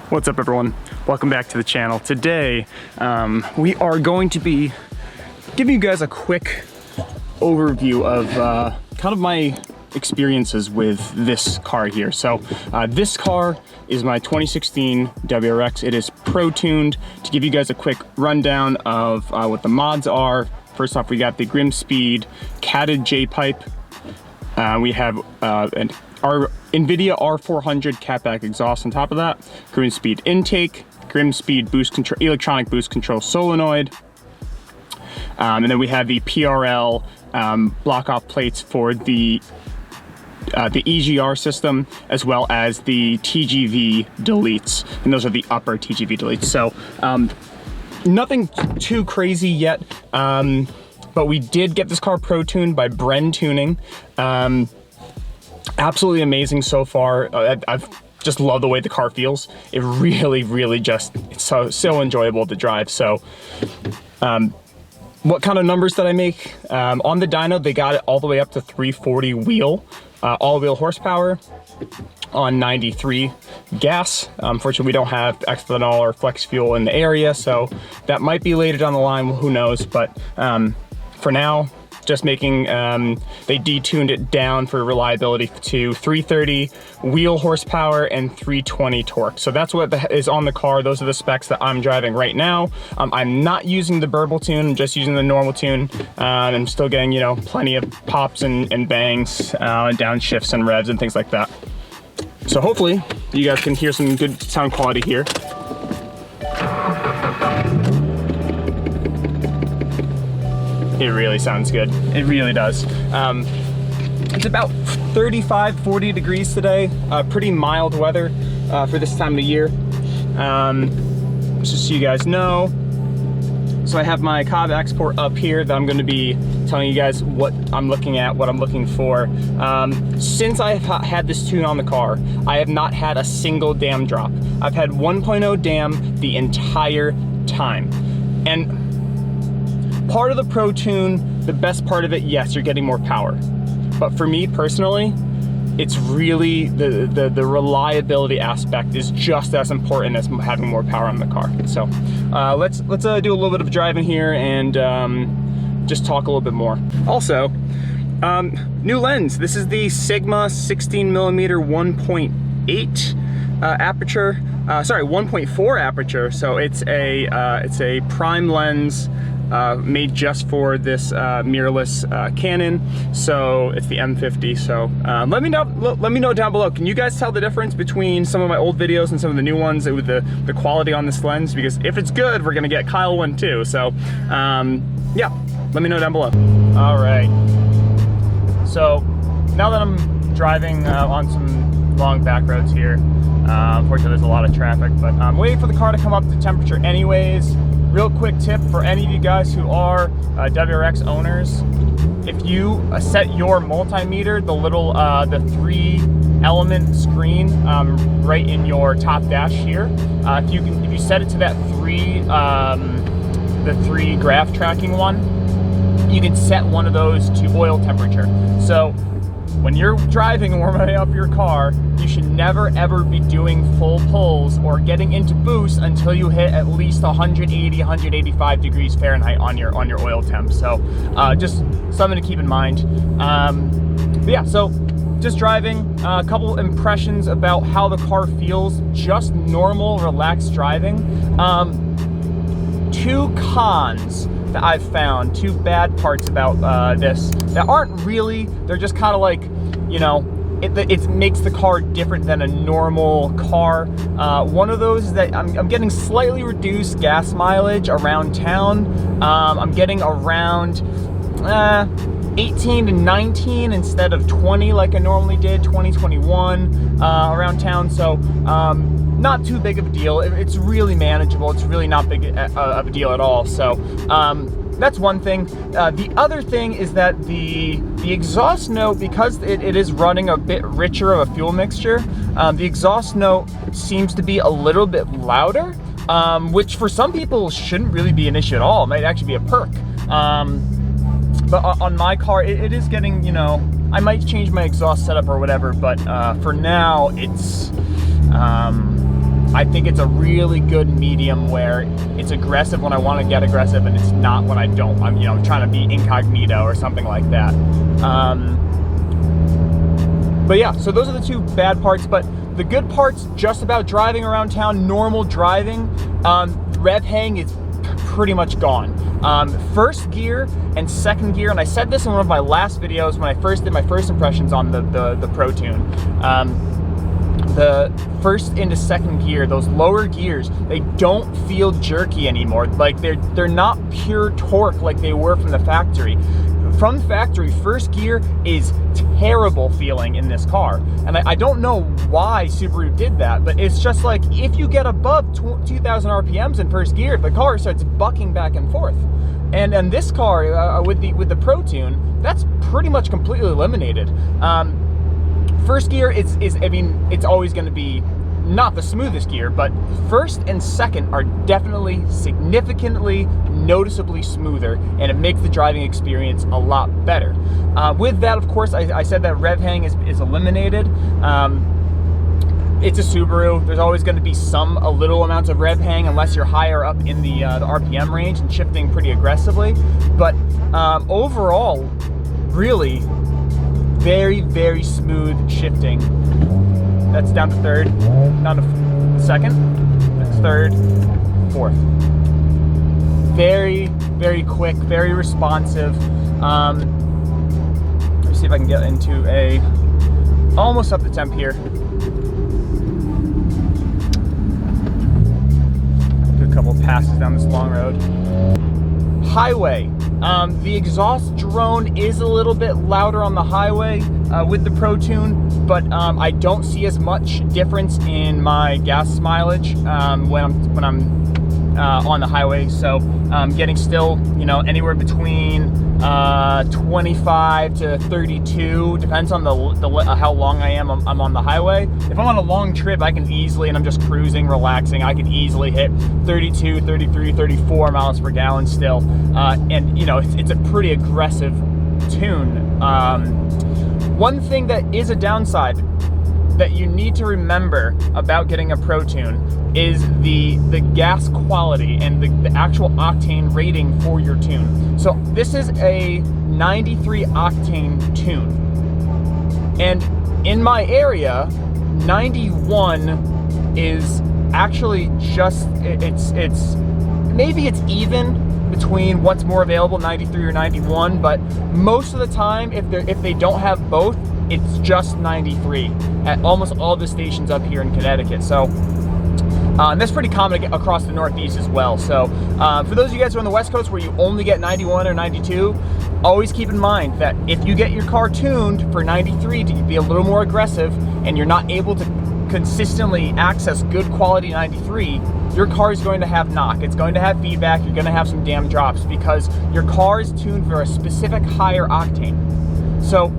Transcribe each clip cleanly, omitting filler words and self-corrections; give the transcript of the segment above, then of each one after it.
What's up everyone? Welcome back to the channel. Today we are going to be giving you guys a quick overview of kind of my experiences with this car here. So this car is my 2016 WRX. It is pro-tuned. To give you guys a quick rundown of what the mods are, first off we got the Grimspeed catted J-pipe. We have our NVIDIA R400 catback exhaust on top of that, Grimspeed intake, Grimspeed boost control, electronic boost control solenoid, and then we have the PRL block off plates for the EGR system, as well as the TGV deletes, and those are the upper TGV deletes. So nothing too crazy yet, but we did get this car pro-tuned by Bren Tuning. Absolutely amazing so far. I've just loved the way the car feels. It really just, it's so enjoyable to drive. So what kind of numbers did I make? On the dyno, they got it all the way up to 340 wheel, all-wheel horsepower on 93 gas. Unfortunately, we don't have ethanol or flex fuel in the area, so that might be later down the line, who knows. But for now, just making, they detuned it down for reliability to 330 wheel horsepower and 320 torque. So that's what is on the car. Those are the specs that I'm driving right now. I'm not using the burble tune, I'm just using the normal tune. I'm still getting, you know, plenty of pops and bangs, downshifts and revs and things like that. So hopefully you guys can hear some good sound quality here. It really sounds good. It really does. It's about 35, 40 degrees today. Pretty mild weather for this time of the year. Just so you guys know. So I have my Cobb export up here that I'm gonna be telling you guys what I'm looking at, what I'm looking for. Since I've had this tune on the car, I have not had a single dam drop. I've had 1.0 dam the entire time. And part of the ProTune, the best part of it, yes, you're getting more power. But for me personally, it's really the reliability aspect is just as important as having more power on the car. So let's do a little bit of driving here and just talk a little bit more. Also, new lens. This is the Sigma 16mm 1.8 aperture. Sorry, 1.4 aperture. So it's a prime lens. Made just for this mirrorless Canon, so it's the M50. So let me know down below. Can you guys tell the difference between some of my old videos and some of the new ones with the quality on this lens? Because if it's good, we're gonna get Kyle one too. So yeah, let me know down below. All right. So now that I'm driving on some long back roads here, unfortunately there's a lot of traffic, but I'm waiting for the car to come up to temperature anyways. Real quick tip for any of you guys who are WRX owners, if you set your multimeter, the little the 3-element screen right in your top dash here, if you set it to that the 3 graph tracking one, you can set one of those to oil temperature. So when you're driving and warming up your car, you should never ever be doing full pulls or getting into boost until you hit at least 180, 185 degrees Fahrenheit on your oil temp. So just something to keep in mind. But yeah, so just driving, a couple impressions about how the car feels, just normal, relaxed driving. 2 cons that I've found, 2 bad parts about this that aren't really, they're just kind of like, you know, it makes the car different than a normal car. One of those is that I'm getting slightly reduced gas mileage around town. I'm getting around 18 to 19 instead of 20 like I normally did, 20, 21 around town. So not too big of a deal. It's really manageable. It's really not big of a deal at all. So that's one thing. The other thing is that the exhaust note, because it is running a bit richer of a fuel mixture, the exhaust note seems to be a little bit louder, which for some people shouldn't really be an issue at all. It might actually be a perk. But on my car, it is getting, you know, I might change my exhaust setup or whatever, but for now, it's, I think it's a really good medium where it's aggressive when I want to get aggressive and it's not when I don't. I'm, you know, trying to be incognito or something like that. But yeah, so those are the two bad parts, but the good part's just about driving around town, normal driving. Rev hang is pretty much gone. First gear and second gear, and I said this in one of my last videos when I first did my first impressions on the ProTune. The first into second gear, those lower gears, they don't feel jerky anymore. Like they're not pure torque like they were from the factory. From factory, first gear is terrible feeling in this car. And I don't know why Subaru did that, but it's just like, if you get above 2,000 RPMs in first gear, the car starts bucking back and forth. And this car, with the ProTune, that's pretty much completely eliminated. First gear is I mean, it's always gonna be not the smoothest gear, but first and second are definitely significantly noticeably smoother, and it makes the driving experience a lot better. With that, of course, I said that rev hang is eliminated. It's a Subaru. There's always going to be a little amounts of rev hang unless you're higher up in the RPM range and shifting pretty aggressively. But overall, really very, very smooth shifting. That's down to third, down to second, that's third, fourth. Very, very quick, very responsive. Let me see if I can get into almost up the temp here. Do a couple of passes down this long road. Highway. The exhaust drone is a little bit louder on the highway with the ProTune, but I don't see as much difference in my gas mileage when I'm on the highway. So getting still, you know, anywhere between 25 to 32, depends on how long I am. I'm on the highway. If I'm on a long trip, I can easily, and I'm just cruising, relaxing, I can easily hit 32, 33, 34 miles per gallon still. And you know, it's a pretty aggressive tune. One thing that is a downside that you need to remember about getting a ProTune is the gas quality and the actual octane rating for your tune. So this is a 93 octane tune, and in my area 91 is actually just, it's maybe it's even between what's more available, 93 or 91, but most of the time if they don't have both, it's just 93 at almost all the stations up here in Connecticut. So and that's pretty common across the Northeast as well. So for those of you guys who are on the West Coast where you only get 91 or 92, always keep in mind that if you get your car tuned for 93 to be a little more aggressive and you're not able to consistently access good quality 93, your car is going to have knock. It's going to have feedback. You're going to have some damn drops because your car is tuned for a specific higher octane. So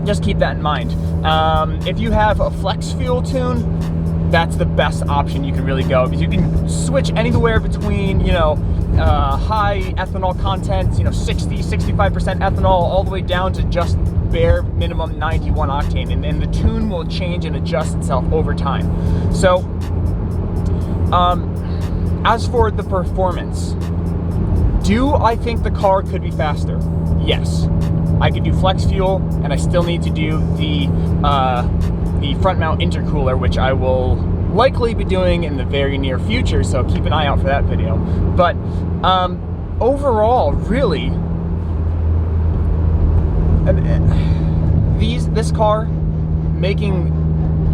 just keep that in mind. If you have a flex fuel tune, that's the best option you can really go, because you can switch anywhere between, you know, high ethanol content, you know, 60, 65% ethanol, all the way down to just bare minimum 91 octane, and the tune will change and adjust itself over time. So as for the performance, do I think the car could be faster? Yes. I could do flex fuel, and I still need to do the front mount intercooler, which I will likely be doing in the very near future, so keep an eye out for that video. But overall, really, this car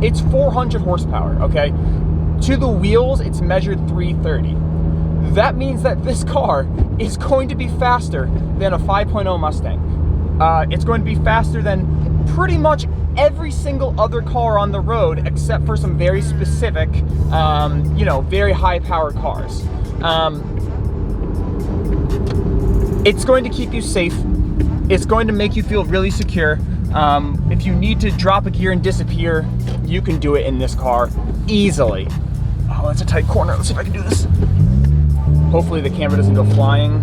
it's 400 horsepower, okay? To the wheels, it's measured 330. That means that this car is going to be faster than a 5.0 Mustang. It's going to be faster than pretty much every single other car on the road, except for some very specific, you know, very high power cars. It's going to keep you safe. It's going to make you feel really secure. If you need to drop a gear and disappear, you can do it in this car easily. Oh, that's a tight corner. Let's see if I can do this. Hopefully the camera doesn't go flying.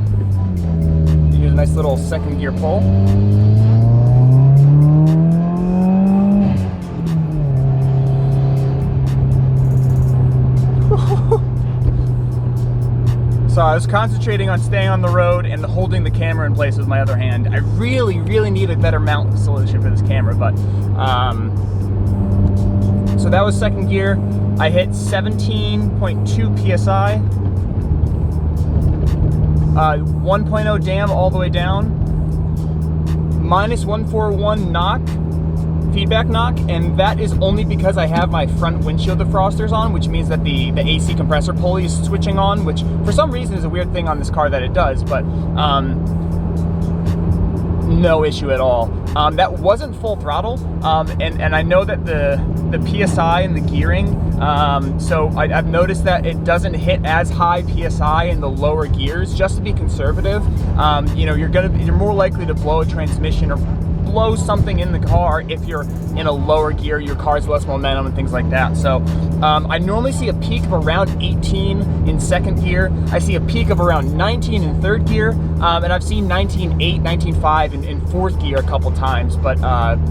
Here's nice little second gear pull. So I was concentrating on staying on the road and holding the camera in place with my other hand. I really, really need a better mount solution for this camera, but so that was second gear. I hit 17.2 PSI, 1.0 dam all the way down, minus 141 knock, feedback knock, and that is only because I have my front windshield defrosters on, which means that the AC compressor pulley is switching on, which for some reason is a weird thing on this car that it does, but no issue at all. That wasn't full throttle, and I know that the PSI and the gearing, so I've noticed that it doesn't hit as high PSI in the lower gears, just to be conservative. You know, you're more likely to blow a transmission or blow something in the car if you're in a lower gear, your car's less momentum and things like that. So I normally see a peak of around 18 in second gear. I see a peak of around 19 in third gear, and I've seen 19.8, 19.5 in fourth gear a couple times, but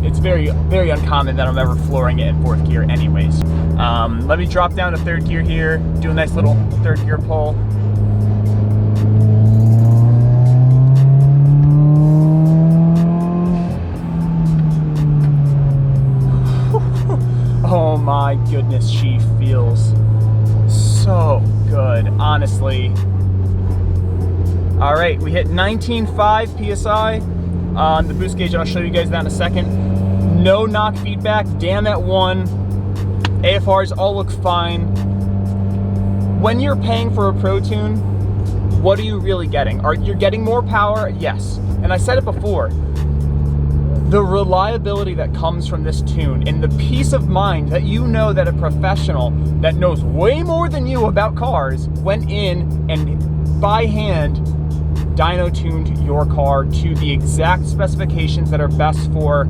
it's very, very uncommon that I'm ever flooring it in fourth gear anyways. Let me drop down to third gear here, do a nice little third gear pull. Oh my goodness, she feels so good, honestly. All right, we hit 19.5 PSI on the boost gauge, and I'll show you guys that in a second. No knock feedback, damn at 1. AFRs all look fine. When you're paying for a ProTune, what are you really getting? You're getting more power? Yes. And I said it before. The reliability that comes from this tune and the peace of mind that you know that a professional that knows way more than you about cars went in and by hand dyno-tuned your car to the exact specifications that are best for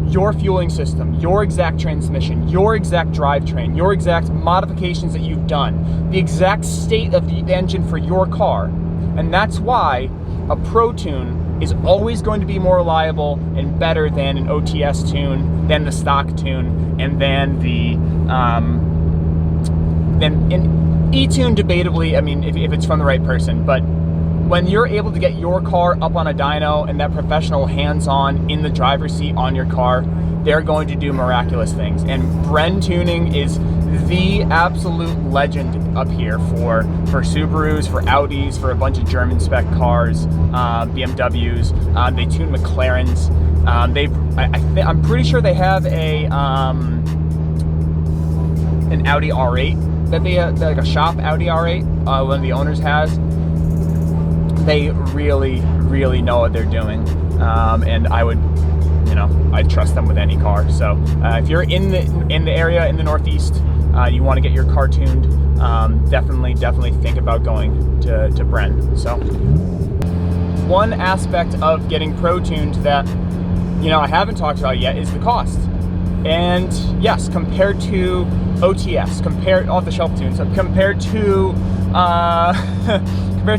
your fueling system, your exact transmission, your exact drivetrain, your exact modifications that you've done, the exact state of the engine for your car. And that's why a ProTune is always going to be more reliable and better than an OTS tune, than the stock tune, and than the an e-tune debatably, I mean, if it's from the right person. But when you're able to get your car up on a dyno and that professional hands-on in the driver's seat on your car, they're going to do miraculous things. And Bren Tuning is the absolute legend up here for Subarus, for Audis, for a bunch of German spec cars, BMWs. They tune McLarens. I'm pretty sure they have an Audi R8 that they like a shop Audi R8. One of the owners has. They really, really know what they're doing, and I would, I'd trust them with any car. So if you're in the area in the Northeast, you want to get your car tuned, definitely think about going to Bren. So one aspect of getting ProTuned that I haven't talked about yet is the cost. And yes, compared to OTS, compared off the shelf tunes, compared to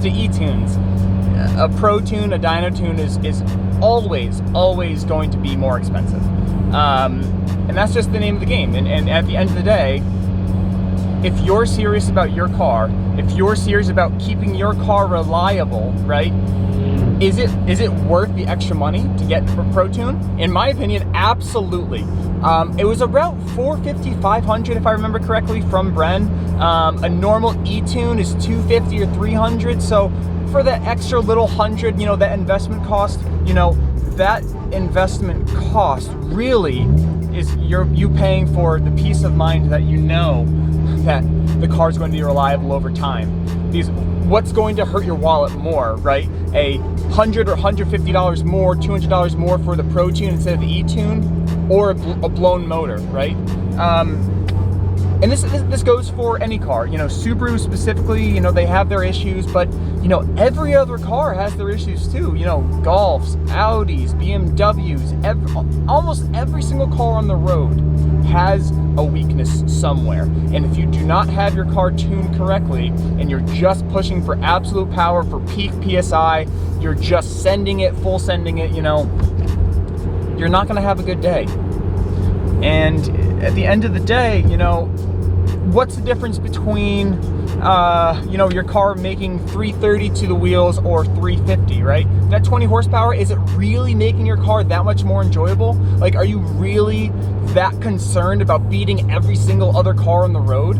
e-tunes, a ProTune, a Dynotune is always going to be more expensive. And that's just the name of the game. And at the end of the day, if you're serious about your car, if you're serious about keeping your car reliable, right? Is it worth the extra money to get a ProTune? In my opinion, absolutely. It was about $450, $500 if I remember correctly from Bren. A normal e-tune is $250 or $300. So for that extra little $100, that investment cost, that investment cost really is you paying for the peace of mind that that the car's going to be reliable over time. Because what's going to hurt your wallet more, right? A $100 or $150 more, $200 more for the ProTune instead of the e-tune, or a blown motor, right? And this goes for any car. Subaru specifically, they have their issues, but every other car has their issues too. Golfs, Audis, BMWs, almost every single car on the road has a weakness somewhere. And if you do not have your car tuned correctly and you're just pushing for absolute power, for peak PSI, you're just sending it, full sending it, you know, you're not gonna have a good day. And at the end of the day, you know, what's the difference between, you know, your car making 330 to the wheels or 350, right? That 20 horsepower, is it really making your car that much more enjoyable? Like, are you really that concerned about beating every single other car on the road?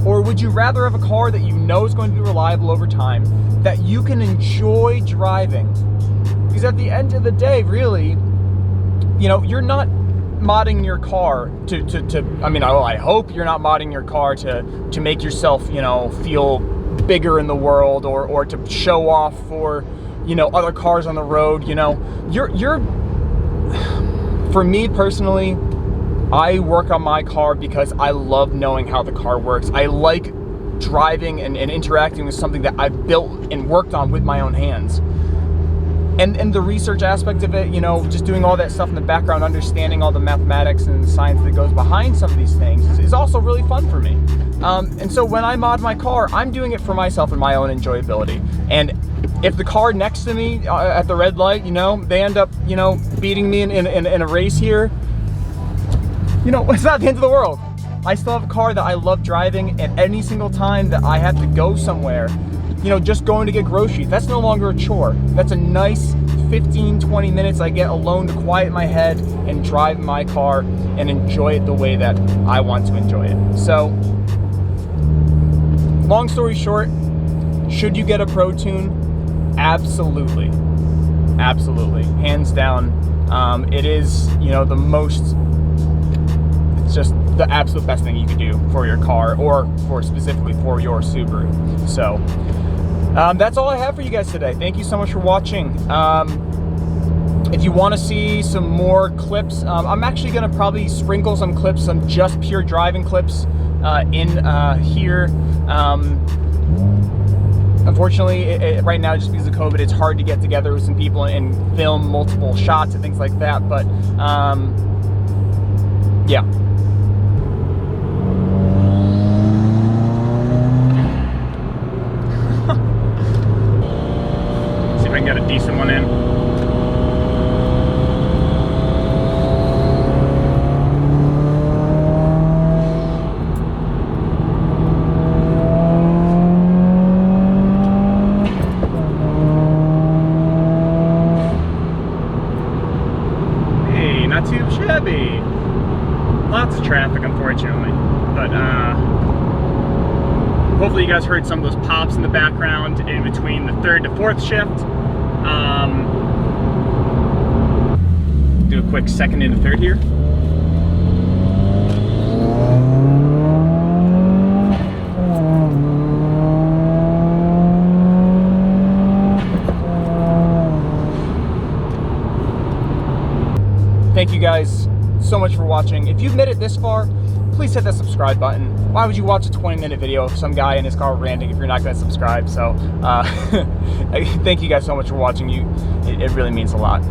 Or would you rather have a car that you know is going to be reliable over time, that you can enjoy driving? Because at the end of the day, really, you know, you're not modding your car I mean, I hope you're not modding your car to make yourself, you know, feel bigger in the world, or to show off for, you know, other cars on the road. You know, you're for me personally, I work on my car because I love knowing how the car works. I like driving and interacting with something that I've built and worked on with my own hands. And the research aspect of it, you know, just doing all that stuff in the background, understanding all the mathematics and the science that goes behind some of these things is also really fun for me. And so when I mod my car, I'm doing it for myself and my own enjoyability. And if the car next to me at the red light, you know, they end up, you know, beating me in a race here, you know, it's not the end of the world. I still have a car that I love driving, and any single time that I have to go somewhere, you know, just going to get groceries, that's no longer a chore. That's a nice 15-20 minutes I get alone to quiet my head and drive my car and enjoy it the way that I want to enjoy it. So, long story short, should you get a ProTune? Absolutely. Absolutely. Hands down. It is, you know, the most, it's just the absolute best thing you can do for your car, or for specifically for your Subaru. So, that's all I have for you guys today. Thank you so much for watching. If you want to see some more clips, I'm actually going to probably sprinkle some clips, some just pure driving clips in here. Unfortunately, right now, just because of COVID, it's hard to get together with some people and film multiple shots and things like that. But yeah. See if I can get a decent one in. Not too shabby. Lots of traffic, unfortunately, but hopefully you guys heard some of those pops in the background in between the third to fourth shift. Do a quick second into third here. Thank you guys so much for watching. If you've made it this far, please hit that subscribe button. Why would you watch a 20-minute video of some guy in his car ranting if you're not going to subscribe? So thank you guys so much for watching. It really means a lot.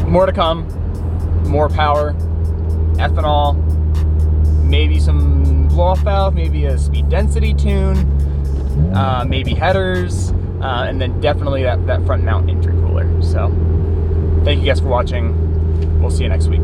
More to come, more power, ethanol, maybe some blow-off valve, maybe a speed density tune, maybe headers, and then definitely that front mount entry cooler. So thank you guys for watching. We'll see you next week.